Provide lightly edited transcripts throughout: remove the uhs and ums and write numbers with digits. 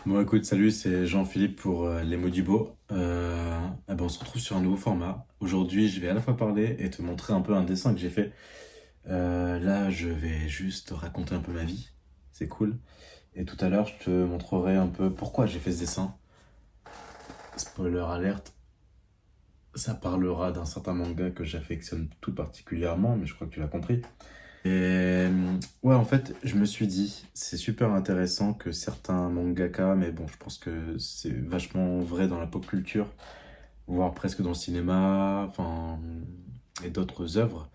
Bon écoute, salut, c'est Jean-Philippe pour les Modibo. On se retrouve sur un nouveau format. Aujourd'hui, je vais à la fois parler et te montrer un peu un dessin que j'ai fait. Là, je vais juste te raconter un peu ma vie. C'est cool. Et tout à l'heure, je te montrerai un peu pourquoi j'ai fait ce dessin. Spoiler alerte, ça parlera d'un certain manga que j'affectionne tout particulièrement, mais je crois que tu l'as compris. Ouais, en fait, je me suis dit, c'est super intéressant que certains mangaka, mais bon, je pense que c'est vachement vrai dans la pop culture, voire presque dans le cinéma, enfin, et d'autres œuvres.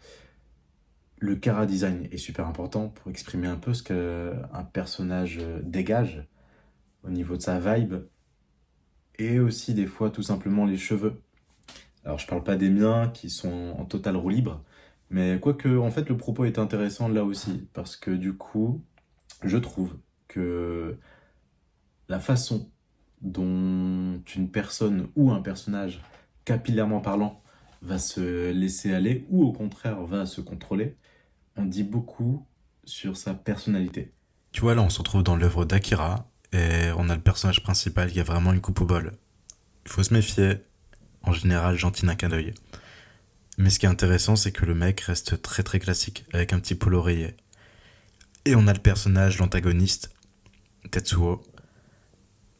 Le chara design est super important pour exprimer un peu ce qu'un personnage dégage au niveau de sa vibe, et aussi des fois tout simplement les cheveux. Alors, je parle pas des miens qui sont en total roue libre, mais quoique, en fait, le propos est intéressant là aussi, parce que du coup, je trouve que la façon dont une personne ou un personnage, capillairement parlant, va se laisser aller ou au contraire va se contrôler, on dit beaucoup sur sa personnalité. Tu vois, là, on se retrouve dans l'œuvre d'Akira et on a le personnage principal qui a vraiment une coupe au bol. Il faut se méfier, en général, gentil n'a qu'un œil. Mais ce qui est intéressant, c'est que le mec reste très très classique, avec un petit polo rayé. Et on a le personnage, l'antagoniste, Tetsuo.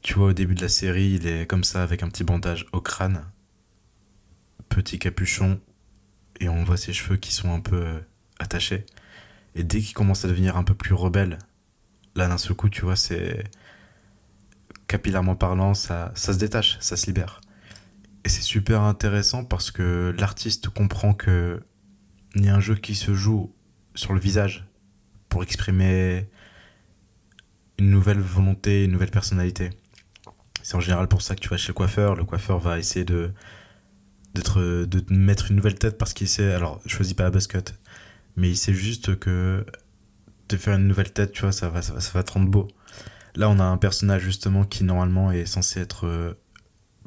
Tu vois, au début de la série, il est comme ça, avec un petit bandage au crâne, petit capuchon, et on voit ses cheveux qui sont un peu attachés. Et dès qu'il commence à devenir un peu plus rebelle, là d'un seul coup, tu vois, c'est capillairement parlant, ça se détache, ça se libère. Et c'est super intéressant parce que l'artiste comprend que il y a un jeu qui se joue sur le visage pour exprimer une nouvelle volonté, une nouvelle personnalité. C'est en général pour ça que tu vas chez le coiffeur. Le coiffeur va essayer de mettre une nouvelle tête parce qu'il sait. Alors, je choisis pas la buzz cut, mais il sait juste que de faire une nouvelle tête, tu vois, ça va te rendre beau. Là, on a un personnage justement qui normalement est censé être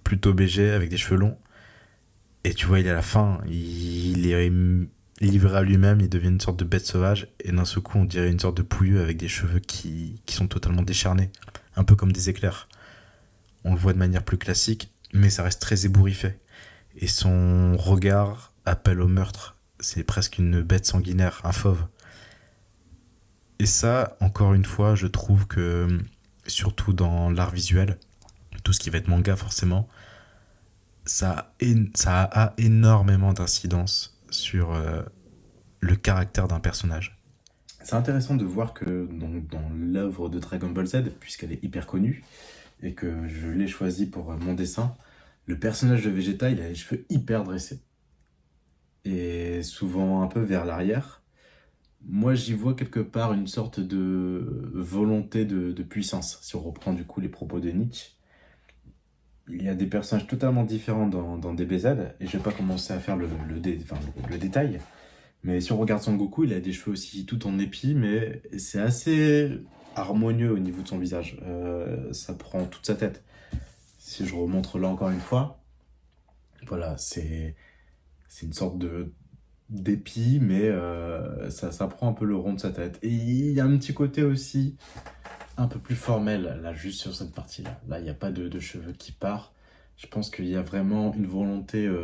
plutôt BG avec des cheveux longs. Et tu vois, il est à la fin, il est livré à lui-même, il devient une sorte de bête sauvage. Et d'un seul coup, on dirait une sorte de pouilleux avec des cheveux qui sont totalement décharnés, un peu comme des éclairs. On le voit de manière plus classique, mais ça reste très ébouriffé. Et son regard appelle au meurtre. C'est presque une bête sanguinaire, un fauve. Et ça, encore une fois, je trouve que, surtout dans l'art visuel, tout ce qui va être manga forcément, ça a énormément d'incidence sur le caractère d'un personnage. C'est intéressant de voir que donc, dans l'œuvre de Dragon Ball Z, puisqu'elle est hyper connue, et que je l'ai choisi pour mon dessin, le personnage de Vegeta, il a les cheveux hyper dressés. Et souvent un peu vers l'arrière. Moi, j'y vois quelque part une sorte de volonté de puissance, si on reprend du coup les propos de Nietzsche. Il y a des personnages totalement différents dans DBZ, et je vais pas commencer à faire le détail. Mais si on regarde Son Goku, il a des cheveux aussi tout en épi, mais c'est assez harmonieux au niveau de son visage. Ça prend toute sa tête. Si je remontre là encore une fois, voilà, c'est une sorte de d'épi, mais ça prend un peu le rond de sa tête. Et il y a un petit côté aussi un peu plus formel, là, juste sur cette partie-là. Là, il n'y a pas de cheveux qui part. Je pense qu'il y a vraiment une volonté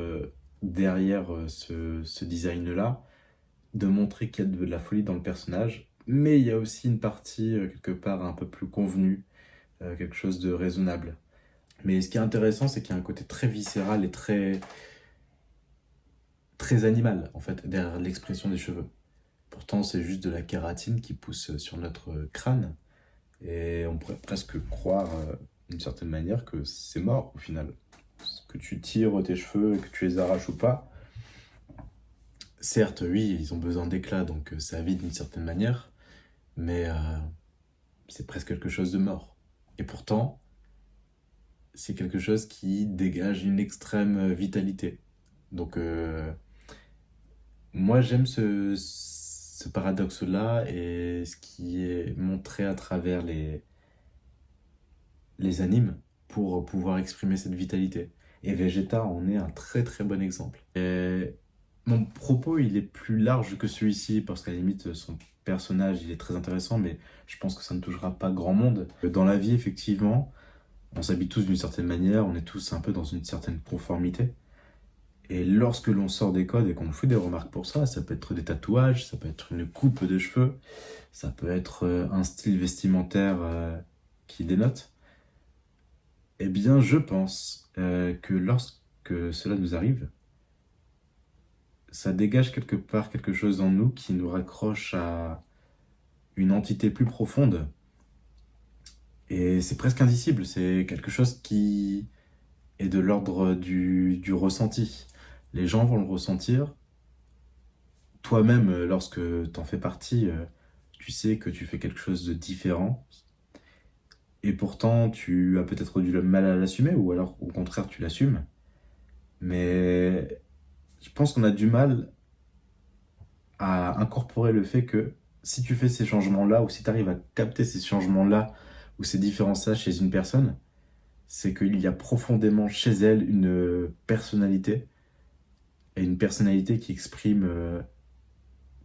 derrière ce design-là, de montrer qu'il y a de la folie dans le personnage. Mais il y a aussi une partie, quelque part, un peu plus convenue, quelque chose de raisonnable. Mais ce qui est intéressant, c'est qu'il y a un côté très viscéral et très animal, en fait, derrière l'expression des cheveux. Pourtant, c'est juste de la kératine qui pousse sur notre crâne. Et on pourrait presque croire, d'une certaine manière, que c'est mort, au final. Que tu tires tes cheveux, que tu les arraches ou pas. Certes, oui, ils ont besoin d'éclat, donc ça vit d'une certaine manière. Mais c'est presque quelque chose de mort. Et pourtant, c'est quelque chose qui dégage une extrême vitalité. Donc, moi, j'aime ce paradoxe-là et ce qui est montré à travers les animes pour pouvoir exprimer cette vitalité. Et Vegeta en est un très très bon exemple. Et mon propos, il est plus large que celui-ci parce qu'à la limite, son personnage, il est très intéressant, mais je pense que ça ne touchera pas grand monde. Dans la vie, effectivement, On s'habille tous d'une certaine manière, on est tous un peu dans une certaine conformité. Et lorsque l'on sort des codes et qu'on nous fait des remarques pour ça peut être des tatouages, ça peut être une coupe de cheveux, ça peut être un style vestimentaire qui dénote, eh bien je pense que lorsque cela nous arrive, ça dégage quelque part quelque chose en nous qui nous raccroche à une entité plus profonde. Et c'est presque indicible, c'est quelque chose qui est de l'ordre du ressenti. Les gens vont le ressentir. Toi-même, lorsque t'en fais partie, tu sais que tu fais quelque chose de différent. Et pourtant, tu as peut-être du mal à l'assumer, ou alors au contraire, tu l'assumes. Mais je pense qu'on a du mal à incorporer le fait que si tu fais ces changements-là, ou si tu arrives à capter ces changements-là, ou ces différences-là chez une personne, c'est qu'il y a profondément chez elle une personnalité, et une personnalité qui exprime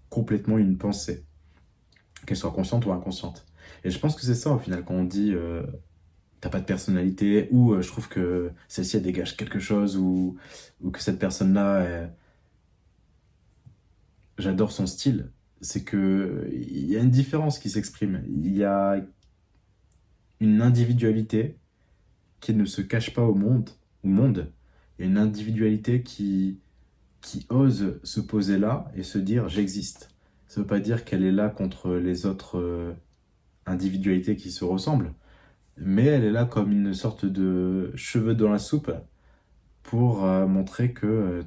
complètement une pensée, qu'elle soit consciente ou inconsciente. Et je pense que c'est ça au final quand on dit t'as pas de personnalité, ou je trouve que celle-ci elle dégage quelque chose, ou que cette personne-là, j'adore son style, c'est que il y a une différence qui s'exprime. Il y a une individualité qui ne se cache pas au monde. Il y a une individualité qui ose se poser là et se dire j'existe. Ça veut pas dire qu'elle est là contre les autres individualités qui se ressemblent, mais elle est là comme une sorte de cheveu dans la soupe pour montrer que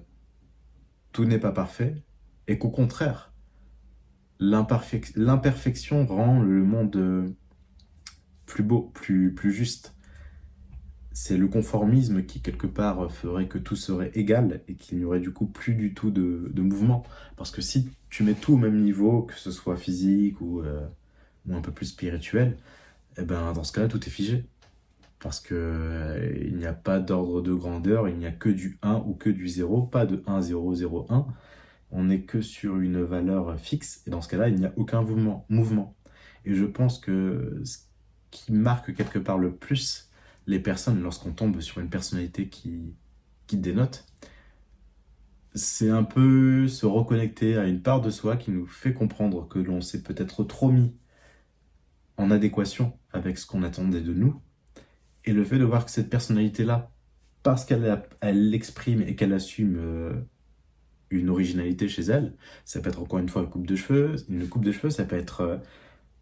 tout n'est pas parfait et qu'au contraire, l'imperfection rend le monde plus beau, plus juste. C'est le conformisme qui, quelque part, ferait que tout serait égal et qu'il n'y aurait du coup plus du tout de mouvement. Parce que si tu mets tout au même niveau, que ce soit physique ou un peu plus spirituel, eh ben, dans ce cas-là, tout est figé. Parce que il n'y a pas d'ordre de grandeur, il n'y a que du 1 ou que du 0, pas de 1, 0, 0, 1. On n'est que sur une valeur fixe, et dans ce cas-là, il n'y a aucun mouvement. Et je pense que ce qui marque quelque part le plus les personnes lorsqu'on tombe sur une personnalité qui dénote, c'est un peu se reconnecter à une part de soi qui nous fait comprendre que l'on s'est peut-être trop mis en adéquation avec ce qu'on attendait de nous. Et le fait de voir que cette personnalité-là, parce qu'elle l'exprime et qu'elle assume une originalité chez elle, ça peut être encore une fois une coupe de cheveux, ça peut être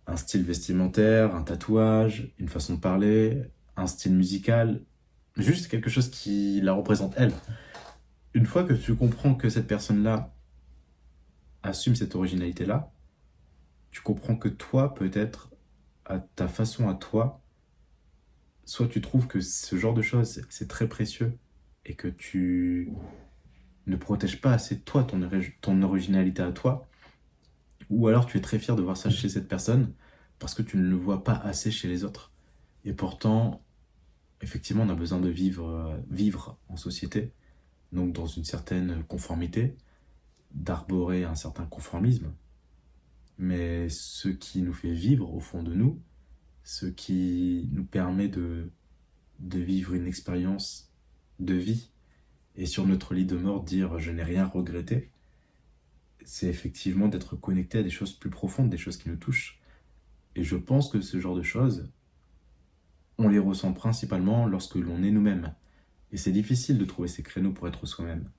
un style vestimentaire, un tatouage, une façon de parler, un style musical, juste quelque chose qui la représente elle. Une fois que tu comprends que cette personne-là assume cette originalité-là, tu comprends que toi, peut-être, à ta façon à toi, soit tu trouves que ce genre de choses, c'est très précieux et que tu ne protèges pas assez toi, ton originalité à toi, ou alors tu es très fier de voir ça chez cette personne parce que tu ne le vois pas assez chez les autres. Et pourtant, effectivement, on a besoin de vivre en société, donc dans une certaine conformité, d'arborer un certain conformisme. Mais ce qui nous fait vivre au fond de nous, ce qui nous permet de vivre une expérience de vie, et sur notre lit de mort dire je n'ai rien regretté, c'est effectivement d'être connecté à des choses plus profondes, des choses qui nous touchent. Et je pense que ce genre de choses, on les ressent principalement lorsque l'on est nous-mêmes. Et c'est difficile de trouver ces créneaux pour être soi-même.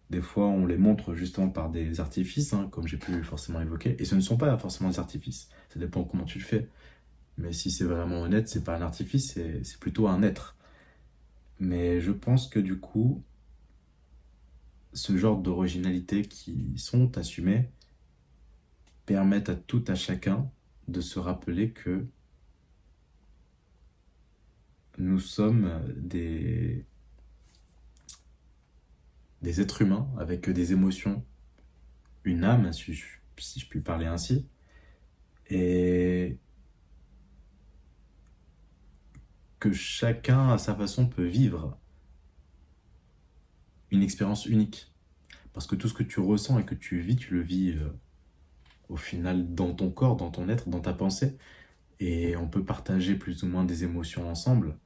Des fois, on les montre justement par des artifices, hein, comme j'ai pu forcément évoquer. Et ce ne sont pas forcément des artifices. Ça dépend comment tu le fais. Mais si c'est vraiment honnête, c'est pas un artifice, c'est plutôt un être. Mais je pense que du coup, ce genre d'originalité qui sont assumées permettent à tout à chacun de se rappeler que nous sommes des êtres humains avec des émotions, une âme, si je puis parler ainsi, et que chacun à sa façon peut vivre une expérience unique. Parce que tout ce que tu ressens et que tu vis, tu le vis au final dans ton corps, dans ton être, dans ta pensée. Et on peut partager plus ou moins des émotions ensemble,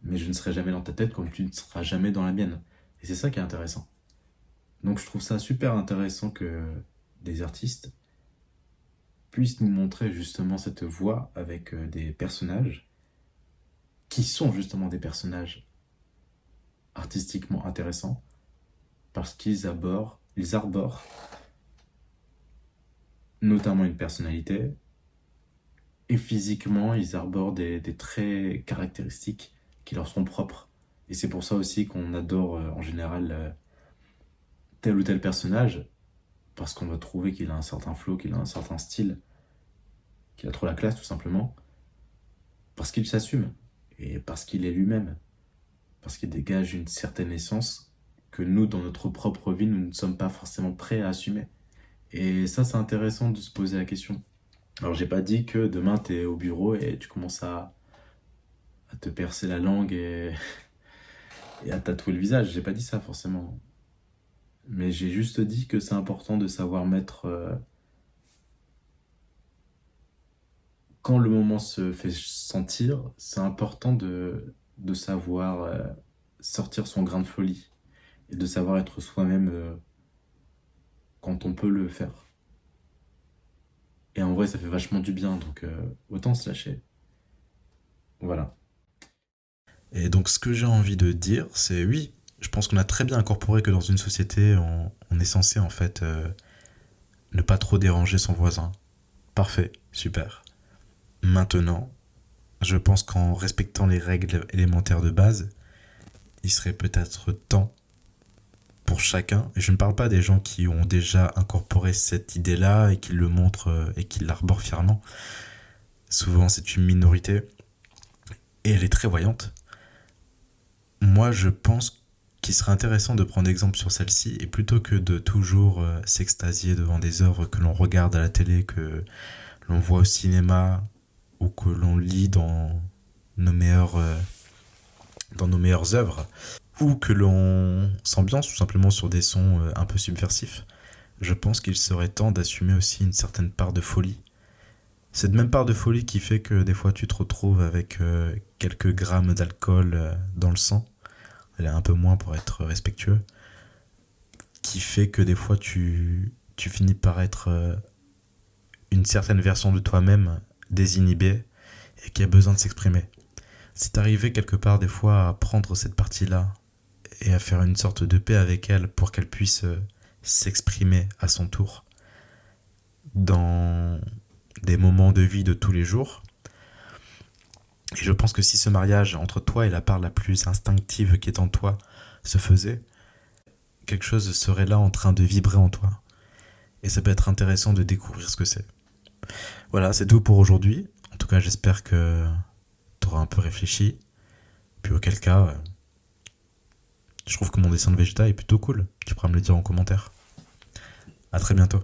mais je ne serai jamais dans ta tête comme tu ne seras jamais dans la mienne. Et c'est ça qui est intéressant. Donc je trouve ça super intéressant que des artistes puissent nous montrer justement cette voie avec des personnages qui sont justement des personnages artistiquement intéressants parce ils arborent notamment une personnalité et physiquement ils arborent des traits caractéristiques qui leur sont propres. Et c'est pour ça aussi qu'on adore en général tel ou tel personnage parce qu'on va trouver qu'il a un certain flow, qu'il a un certain style, qu'il a trop la classe tout simplement, parce qu'il s'assume et parce qu'il est lui-même, parce qu'il dégage une certaine essence que nous, dans notre propre vie, nous ne sommes pas forcément prêts à assumer. Et ça, c'est intéressant de se poser la question. Alors, j'ai pas dit que demain, t'es au bureau et tu commences à te percer la langue et à tatouer le visage. J'ai pas dit ça forcément. Mais j'ai juste dit que c'est important de savoir mettre quand le moment se fait sentir, c'est important de savoir sortir son grain de folie et de savoir être soi-même quand on peut le faire. Et en vrai, ça fait vachement du bien, donc autant se lâcher. Voilà. Et donc, ce que j'ai envie de dire, c'est oui, je pense qu'on a très bien incorporé que dans une société, on est censé en fait ne pas trop déranger son voisin. Parfait, super. Maintenant, je pense qu'en respectant les règles élémentaires de base, il serait peut-être temps pour chacun, et je ne parle pas des gens qui ont déjà incorporé cette idée-là et qui le montrent et qui l'arborent fièrement. Souvent, c'est une minorité et elle est très voyante. Moi, je pense qu'il serait intéressant de prendre exemple sur celle-ci et plutôt que de toujours s'extasier devant des œuvres que l'on regarde à la télé, que l'on voit au cinéma ou que l'on lit dans nos meilleures œuvres, ou que l'on s'ambiance tout simplement sur des sons un peu subversifs, je pense qu'il serait temps d'assumer aussi une certaine part de folie. Cette même part de folie qui fait que des fois tu te retrouves avec quelques grammes d'alcool dans le sang, elle est un peu moins pour être respectueux, qui fait que des fois tu finis par être une certaine version de toi-même désinhibée et qui a besoin de s'exprimer. C'est arrivé quelque part des fois à prendre cette partie-là et à faire une sorte de paix avec elle pour qu'elle puisse s'exprimer à son tour dans des moments de vie de tous les jours. Et je pense que si ce mariage entre toi et la part la plus instinctive qui est en toi se faisait, quelque chose serait là en train de vibrer en toi. Et ça peut être intéressant de découvrir ce que c'est. Voilà, c'est tout pour aujourd'hui. En tout cas, j'espère que tu auras un peu réfléchi. Puis auquel cas, je trouve que mon dessin de Vegeta est plutôt cool. Tu pourras me le dire en commentaire. À très bientôt.